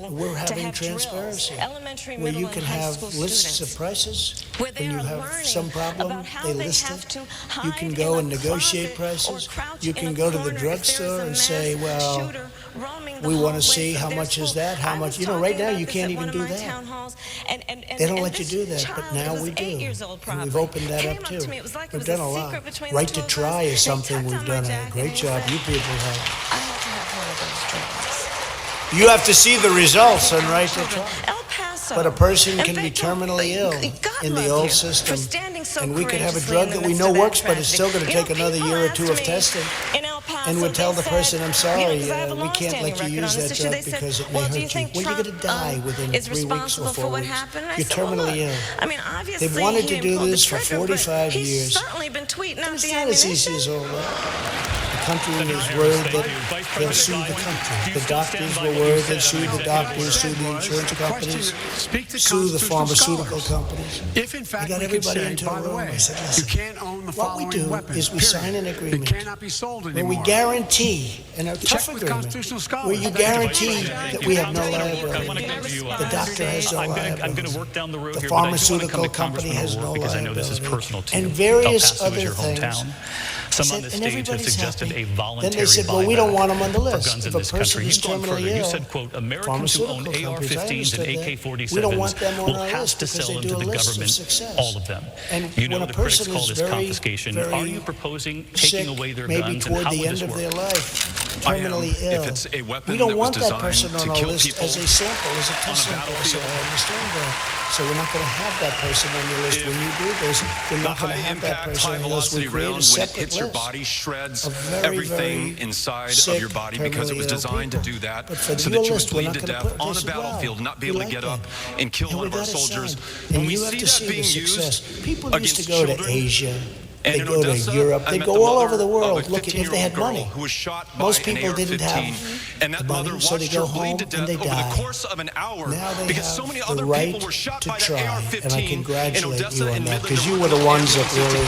we're having transparency, where you can have lists of prices. When you have some problem, they list it. You can go and negotiate prices. You can go to the drugstore and say, well, we want to see how much is that, how much, you know, right now you can't even do that. They don't let you do that, but now we do. And we've opened that up too. We've done a lot. Right to try is something we've done a great job. You people have. You have to see the results on right to try. But a person can be terminally ill in the old system, and we could have a drug that we know works, but it's still going to take another year or two of testing. And we'll tell the person, I'm sorry, we can't let you use that drug because it may hurt you. Well, you're going to die within 3 weeks or 4 weeks. You're terminally ill. They've wanted to do this for 45 years. It's not as easy as all that. The country is worried that they'll sue the country. The doctors were worried they'd sue the doctors, sue the insurance companies, sue the pharmaceutical companies. If in fact got everybody into a room. I said, listen, you can't own the what we do is we sign an agreement cannot be sold where anymore. we guarantee, in a tough agreement, where you guarantee that we have no liability. The doctor has no liability. The pharmaceutical company has no liability. And various other things. Some on the stage have suggested a voluntary Then they said, well, we don't want them on the list. for guns in If a this person country. is You've gone terminally further. You ill, said, quote, Americans who own AR-15s and AK-47s we don't want them on will our have list to because sell they them do to a the list of government, success. all of them. And You know when the a critics person call is this very, confiscation. very Are you proposing sick, taking away their maybe guns, and toward how the would end this of work? their life, terminally ill, If it's a weapon we don't that was want that person designed on to our kill list people as a sample, as a test sample. So I understand that. So we're not going to have that person on your list. When you do this, we're not going to have that person on your list. We create a separate hits your list body, shreds of very, everything very inside sick, of your body because it was terminally ill designed to people. do that But for so your that you would list, we're bleed not to gonna death put on this a battlefield, well. not be We able to like get that. up and kill And one we of our got it soldiers. signed. When And we you have see to that see being the success. used People used against to go children, to Asia They go to Europe. They go all over the world looking if they had money. Most people didn't have the money, so they go home and they die. Now they have the right to try, and I congratulate you on that, because you were the ones that really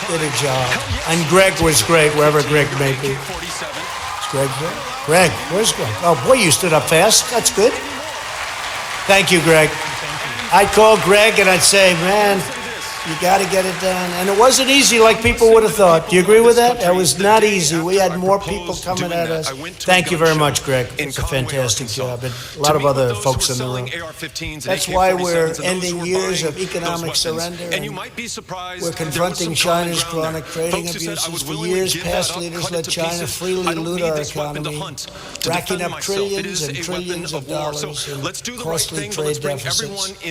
did a job. And Greg was great, wherever Greg may be. Is Greg here? Greg, where's Greg? Oh, boy, you stood up fast. That's good. Thank you, Greg. I'd call Greg and I'd say, man, you got to get it done. And it wasn't easy like people would have thought. Do you agree with that? It was not easy. We had more people coming at us. Thank you very much, Greg. It's a fantastic job. And a lot of other folks in the room. That's why we're ending years of economic surrender. And we're confronting China's chronic trading abuses. For years, past leaders let China freely loot our economy, racking up trillions and trillions of dollars in costly trade deficits.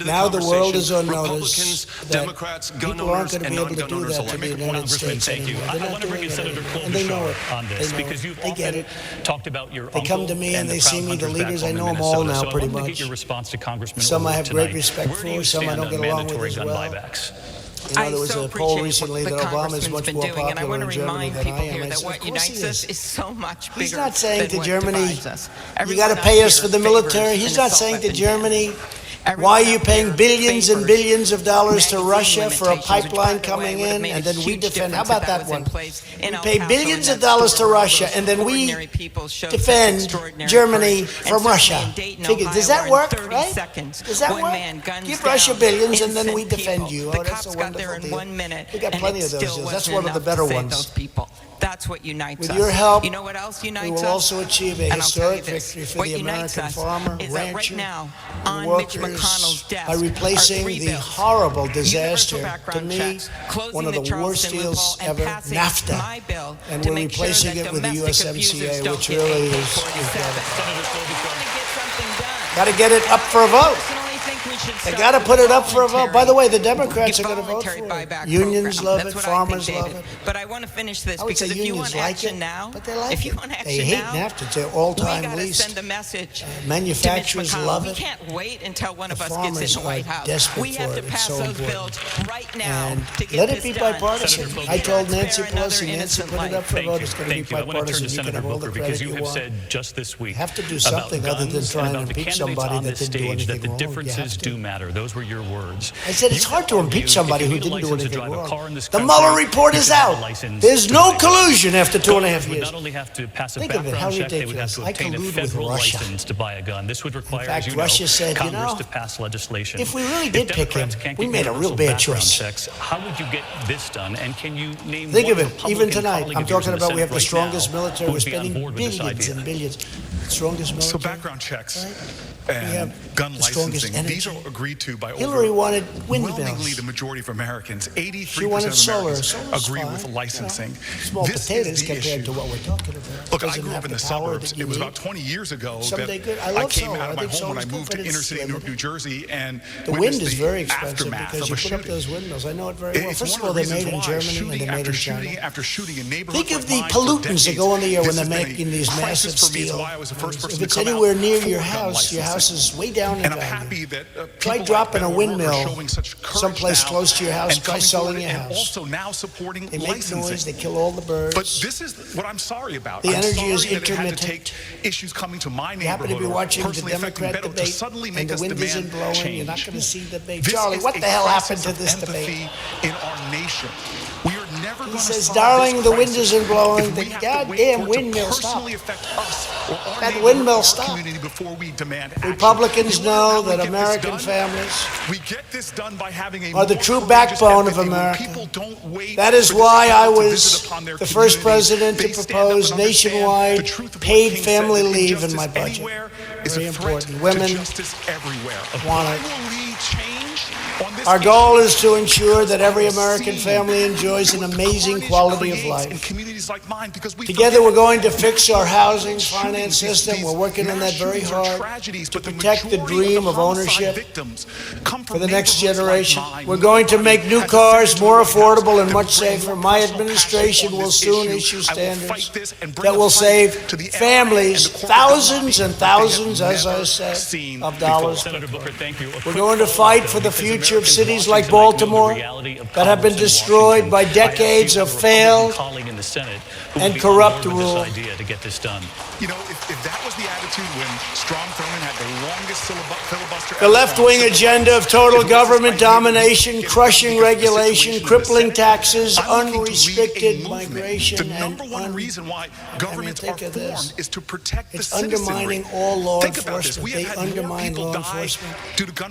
Now the world is on notice. Democrats, gun owners, and non-gun owners alike. Thank you. I want to bring in Senator Klobuchar on this, because you've often talked about your uncle. They come to me and they see me, the leaders, I know them all now pretty much. Some I have great respect for, some I don't get along with as well. You know, there was a poll recently that Obama is much more popular in Germany than I am. I said, of course he is. He's not saying to Germany, you got to pay us for the military. He's not saying to Germany, why are you paying billions and billions of dollars to Russia for a pipeline coming in, and then we defend? How about that one? We pay billions of dollars to Russia, and then we defend Germany from Russia. Figure, does that work, right? Does that work? Give Russia billions, and then we defend you. Oh, that's a wonderful deal. We got plenty of those deals. That's one of the better ones. That's what unites us. With your help, you know what else unites us? We will also achieve a historic victory for the American farmer, rancher, and workers by replacing the horrible disaster, to me, one of the worst deals ever, NAFTA. And we're replacing it with the USMCA, which really is got to get it up for a vote. They got to put it up for a vote. By the way, the Democrats are going to vote for it. Unions love it. Farmers love it. But I want to finish this, because if you want action now, if you want action now, they hate NAFTA. It's their all-time least. Send a message. Manufacturers love it. We can't wait until one of us gets in the White House. We have to pass those bills right now to get let it be bipartisan. I told Nancy Pelosi, Nancy, put it up for a vote. It's going to be bipartisan. You can have all the credit you want. You have to do something other than trying to impeach somebody that didn't do anything wrong. Differences do matter. Those were your words. I said it's hard to impeach somebody who didn't do anything wrong. The Mueller report is out. There's no collusion after 2.5 years. Not only have to pass a background check, they would have to obtain a federal license to buy a gun. This would require, as you know, Congress to pass legislation. If we really did pick him, we made a real bad choice. How would you get this done? And can you name? Think of it. Even tonight, I'm talking about we have the strongest military. We're spending billions and billions. Strongest military. So background checks and gun licensing, these are agreed to by Hillary wanted windmills. Overwhelmingly the majority of Americans. 83% of Americans agree with licensing. Small potatoes compared to what we're talking about. Look, I grew up in the suburbs. It was about 20 years ago that I came out of my home when I moved to inner city New Jersey, and the wind is very expensive because you put up those windmills. I know it very well. First of all, they're made in Germany and they're made in China. Think of the pollutants that go in the air when they're making these massive steel. If it's anywhere near your house is way down in value. Try dropping a windmill someplace close to your house. Try selling your house. They make noise. They kill all the birds. But this is what I'm sorry about. The energy is intermittent. To take issues coming to my neighborhood. You happen to be watching the Democrat debate, and the wind isn't blowing. You're not going to see the debate. Charlie, what the hell happened to this debate? In our nation, we are never going to. He says, "Darling, the wind isn't blowing. The goddamn windmill stop." That windmill stop. Republicans know that American families are the true backbone of America. That is why I was the first president to propose nationwide paid family leave in my budget. Very important. Women want it. Our goal is to ensure that every American family enjoys an amazing quality of life. Together we're going to fix our housing finance system. We're working on that very hard to protect the dream of ownership for the next generation. We're going to make new cars more affordable and much safer. My administration will soon issue standards that will save families thousands and thousands, as I said, of dollars. We're going to fight for the future picture of cities like Baltimore that have been destroyed by decades of failed and corrupt rule. You know, if that was the attitude when Strom Thurmond had the longest filibuster, the left-wing agenda of total government domination, crushing regulation, crippling taxes, unrestricted migration, the number one reason why governments are formed is to protect the citizenry. It's undermining all law enforcement. They undermine law enforcement,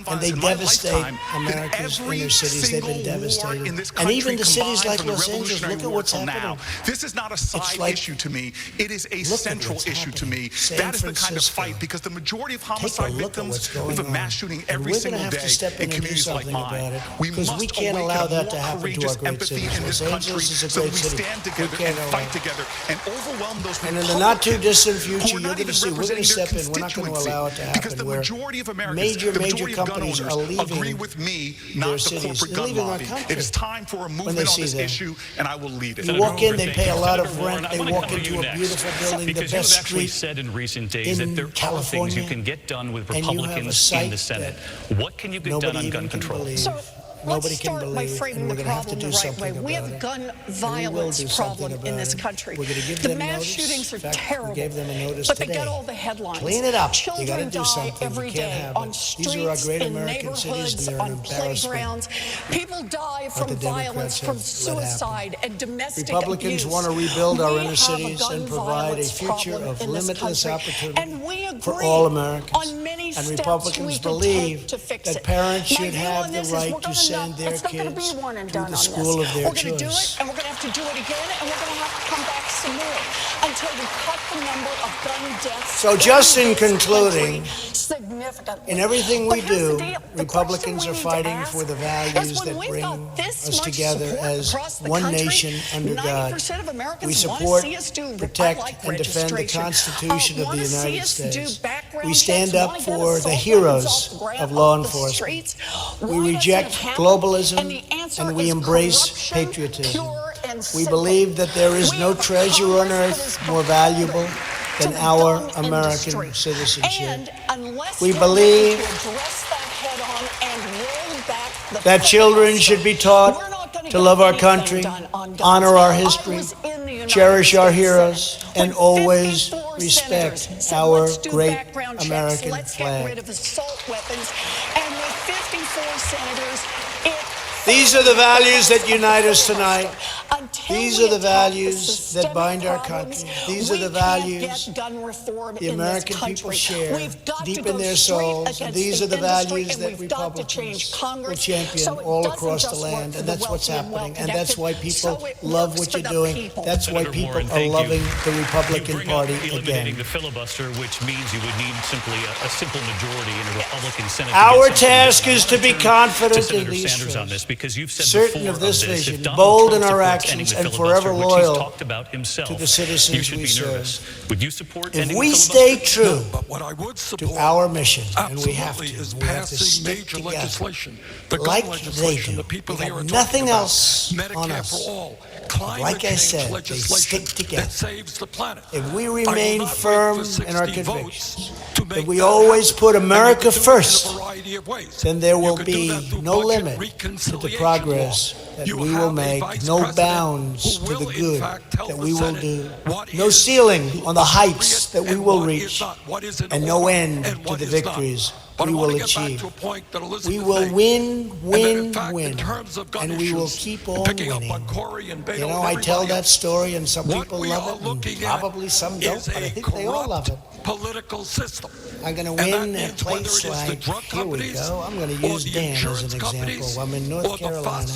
and they devastate America's inner cities. They've been devastated. And even the cities like Los Angeles, look at what's happening. This is not a side issue to me. It is a central issue to me. That is the kind of fight, because the majority of homicide victims, we have a mass shooting every single day in communities like mine. We must awaken a more courageous empathy in this country so that we stand together and fight together and overwhelm those and in the not-too-distant future, you're going to see, we're going to step in. We're not going to allow it to happen. Because the majority of Americans, major companies are leaving agree with me, not the corporate gun lobby. It is time for a movement on this issue, and I will lead it. You walk in, they pay a lot of rent. They walk into a beautiful building, the best street said in recent days that there are things you can get done with Republicans in the Senate. What can you get done on gun control? Let's start by framing the problem the right way. We have a gun violence problem in this country. The mass shootings are terrible, but they get all the headlines. Clean it up. Children die every day on streets, in neighborhoods, on playgrounds. People die from violence, from suicide, and domestic abuse. Republicans want to rebuild our inner cities and provide a future of limitless opportunity for all Americans. And Republicans believe that parents should have the right to send their kids to the school of their choice. We're going to do it, and we're going to have to do it again, and we're going to have to come back some more until we cut the number of gun deaths. So just in concluding, in everything we do, Republicans are fighting for the values that bring us together as one nation under God. We support, protect, and defend the Constitution of the United States. We stand up for the heroes of law enforcement. We reject globalism, and we embrace patriotism. We believe that there is no treasure on earth more valuable than our American citizenship. We believe that children should be taught to love our country, honor our history, cherish our heroes, and always respect our great American flag. These are the values that unite us tonight. These are the values that bind our country. These are the values the American people share deep in their souls. And these are the values that Republicans will champion all across the land. And that's what's happening. And that's why people love what you're doing. That's why people are loving the Republican Party again. Eliminating the filibuster, which means you would need simply a simple majority in a Republican Senate. Our task is to be confident in these truths, because you've said certain of this vision, bold in our actions, and forever loyal to the citizens we serve. Would you support if we stay true to our mission, and we have to stick together like they do. We have nothing else on us. Like I said, they stick together. If we remain firm in our convictions, if we always put America first, then there will be no limit to the progress that we will make, no bounds to the good that we will do, no ceiling on the heights that we will reach, and no end to the victories we will achieve. We will win, and we will keep on winning. You know, I tell that story, and some people love it, and probably some don't, but I think they all love it. Political system. I'm going to win at a place like, here we go, I'm going to use Dan as an example. I'm in North Carolina,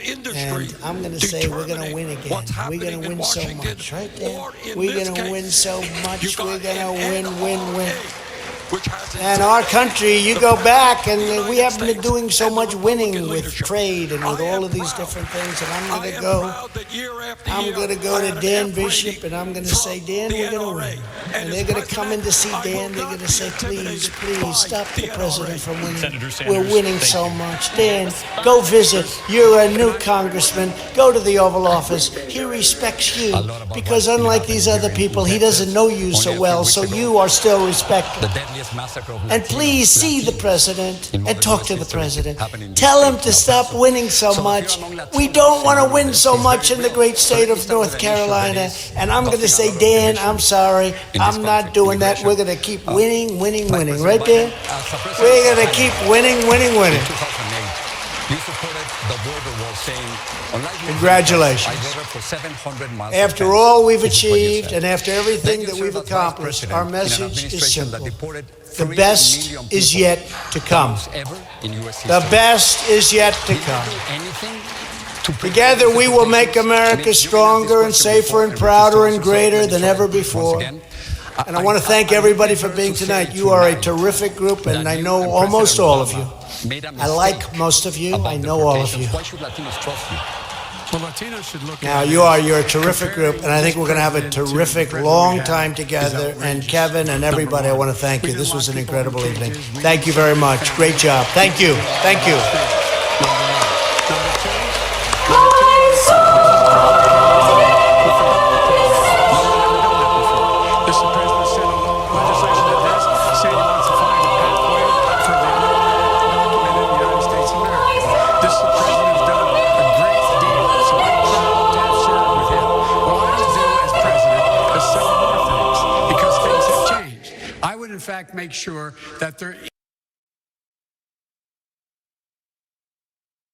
and I'm going to say we're going to win again. We're going to win so much, right, Dan? We're going to win so much. We're going to win. And our country, you go back, and we haven't been doing so much winning with trade and with all of these different things. And I'm going to go to Dan Bishop, and I'm going to say, Dan, we're going to win. And they're going to come in to see Dan. They're going to say, please, stop the president from winning. We're winning so much. Dan, go visit. You're a new congressman. Go to the Oval Office. He respects you because unlike these other people, he doesn't know you so well, so you are still respected. And please see the president and talk to the president. Tell him to stop winning so much. We don't want to win so much in the great state of North Carolina. And I'm going to say, Dan, I'm sorry. I'm not doing that. We're going to keep winning, winning, winning. Right there? We're going to keep winning, winning, winning. Congratulations. After all we've achieved and after everything that we've accomplished, our message is simple. The best is yet to come. The best is yet to come. Together we will make America stronger and safer and prouder and greater than ever before. And I want to thank everybody for being tonight. You are a terrific group, and I know almost all of you. I like most of you. I know all of you. Now, you're a terrific group, and I think we're going to have a terrific long time together. And Kevin and everybody, I want to thank you. This was an incredible evening. Thank you very much. Great job. Thank you. Thank you. In fact, make sure that there